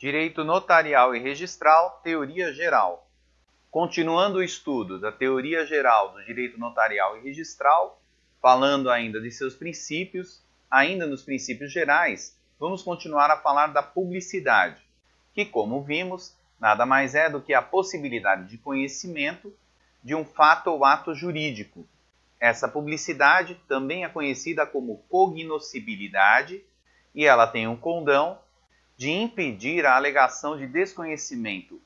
Direito notarial e registral, teoria geral. Continuando o estudo da teoria geral do direito notarial e registral, falando ainda de seus princípios, ainda nos princípios gerais, vamos continuar a falar da publicidade, que, como vimos, nada mais é do que a possibilidade de conhecimento de um fato ou ato jurídico. Essa publicidade também é conhecida como cognoscibilidade e ela tem um condão de impedir a alegação de desconhecimento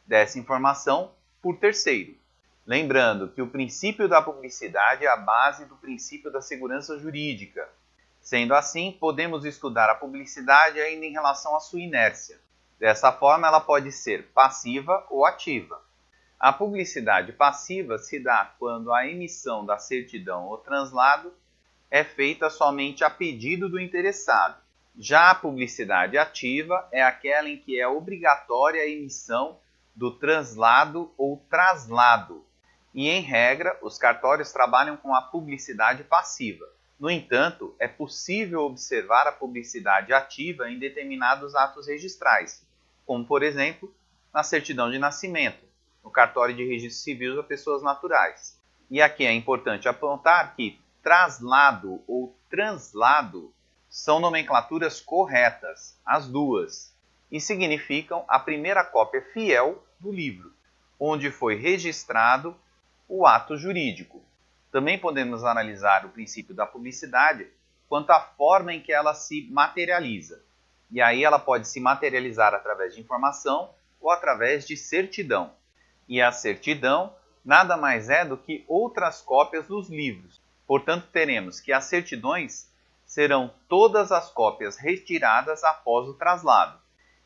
dessa informação por terceiro. Lembrando que o princípio da publicidade é a base do princípio da segurança jurídica. Sendo assim, podemos estudar a publicidade ainda em relação à sua inércia. Dessa forma, ela pode ser passiva ou ativa. A publicidade passiva se dá quando a emissão da certidão ou translado é feita somente a pedido do interessado. Já a publicidade ativa é aquela em que é obrigatória a emissão do translado ou traslado. E, em regra, os cartórios trabalham com a publicidade passiva. No entanto, é possível observar a publicidade ativa em determinados atos registrais, como, por exemplo, na certidão de nascimento, no cartório de registro civil das pessoas naturais. E aqui é importante apontar que traslado ou translado são nomenclaturas corretas, as duas, e significam a primeira cópia fiel do livro, onde foi registrado o ato jurídico. Também podemos analisar o princípio da publicidade quanto à forma em que ela se materializa. E aí ela pode se materializar através de informação ou através de certidão. E a certidão nada mais é do que outras cópias dos livros. Portanto, teremos que as certidões serão todas as cópias retiradas após o traslado.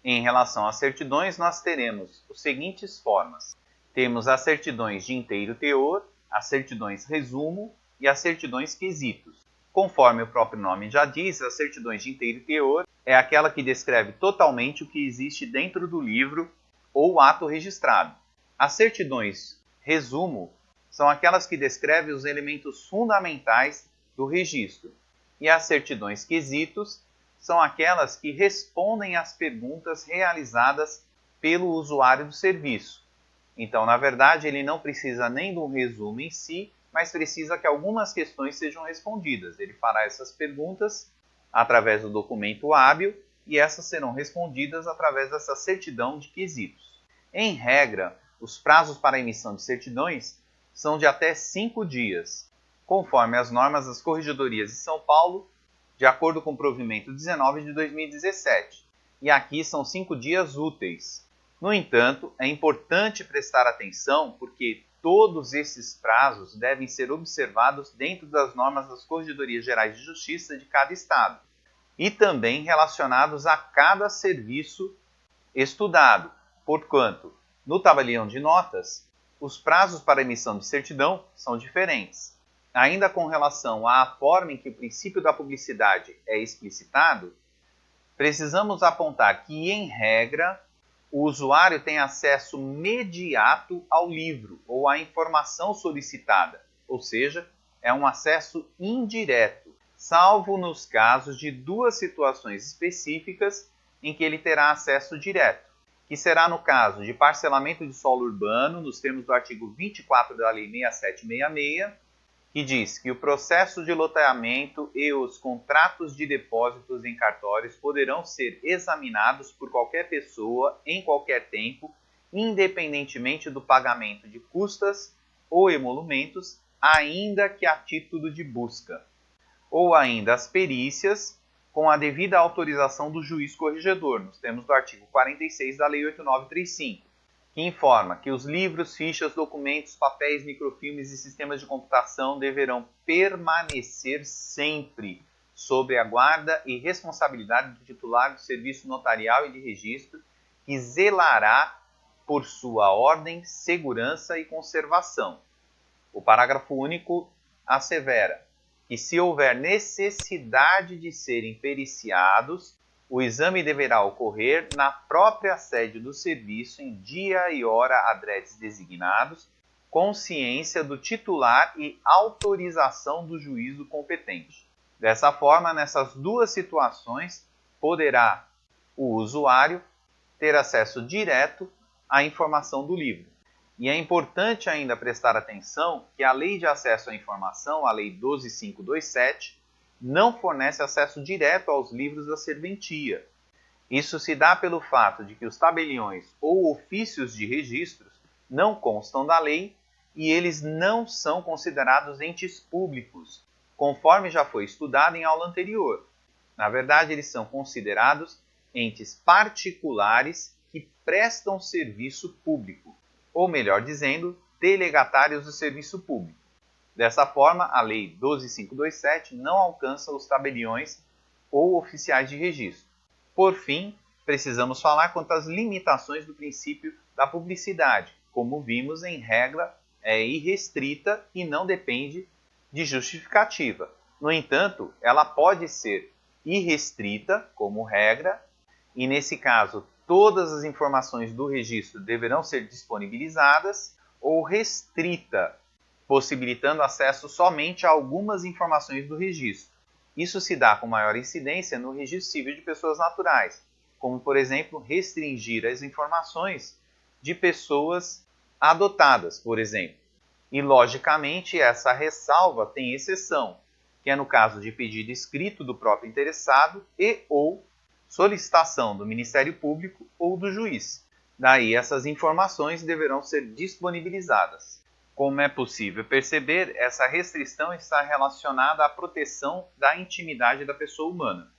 Em relação às certidões, nós teremos as seguintes formas. Temos as certidões de inteiro teor, as certidões resumo e as certidões quesitos. Conforme o próprio nome já diz, as certidões de inteiro teor é aquela que descreve totalmente o que existe dentro do livro ou ato registrado. As certidões resumo são aquelas que descrevem os elementos fundamentais do registro. E as certidões quesitos são aquelas que respondem às perguntas realizadas pelo usuário do serviço. Então, na verdade, ele não precisa nem do resumo em si, mas precisa que algumas questões sejam respondidas. Ele fará essas perguntas através do documento hábil e essas serão respondidas através dessa certidão de quesitos. Em regra, os prazos para a emissão de certidões são de até 5 dias, conforme as normas das Corregedorias de São Paulo, de acordo com o provimento 19 de 2017. E aqui são 5 dias úteis. No entanto, é importante prestar atenção porque todos esses prazos devem ser observados dentro das normas das Corregedorias Gerais de Justiça de cada estado e também relacionados a cada serviço estudado. Porquanto, no tabelião de notas, os prazos para emissão de certidão são diferentes. Ainda com relação à forma em que o princípio da publicidade é explicitado, precisamos apontar que, em regra, o usuário tem acesso imediato ao livro ou à informação solicitada, ou seja, é um acesso indireto, salvo nos casos de 2 situações específicas em que ele terá acesso direto, que será no caso de parcelamento de solo urbano, nos termos do artigo 24 da Lei 6766, que diz que o processo de loteamento e os contratos de depósitos em cartórios poderão ser examinados por qualquer pessoa em qualquer tempo, independentemente do pagamento de custas ou emolumentos, ainda que a título de busca, ou ainda as perícias, com a devida autorização do juiz corregedor, nos termos do artigo 46 da Lei 8935. Que informa que os livros, fichas, documentos, papéis, microfilmes e sistemas de computação deverão permanecer sempre sob a guarda e responsabilidade do titular do serviço notarial e de registro, que zelará por sua ordem, segurança e conservação. O parágrafo único assevera que, se houver necessidade de serem periciados, o exame deverá ocorrer na própria sede do serviço em dia e hora adredes designados, com ciência do titular e autorização do juízo competente. Dessa forma, nessas 2 situações, poderá o usuário ter acesso direto à informação do livro. E é importante ainda prestar atenção que a Lei de Acesso à Informação, a Lei 12.527, não fornece acesso direto aos livros da serventia. Isso se dá pelo fato de que os tabeliões ou ofícios de registros não constam da lei e eles não são considerados entes públicos, conforme já foi estudado em aula anterior. Na verdade, eles são considerados entes particulares que prestam serviço público, ou melhor dizendo, delegatários do serviço público. Dessa forma, a Lei 12.527 não alcança os tabeliões ou oficiais de registro. Por fim, precisamos falar quanto às limitações do princípio da publicidade. Como vimos, em regra, é irrestrita e não depende de justificativa. No entanto, ela pode ser irrestrita, como regra, e nesse caso, todas as informações do registro deverão ser disponibilizadas, ou restrita, possibilitando acesso somente a algumas informações do registro. Isso se dá com maior incidência no registro civil de pessoas naturais, como, por exemplo, restringir as informações de pessoas adotadas, por exemplo. E, logicamente, essa ressalva tem exceção, que é no caso de pedido escrito do próprio interessado e ou solicitação do Ministério Público ou do juiz. Daí, essas informações deverão ser disponibilizadas. Como é possível perceber, essa restrição está relacionada à proteção da intimidade da pessoa humana.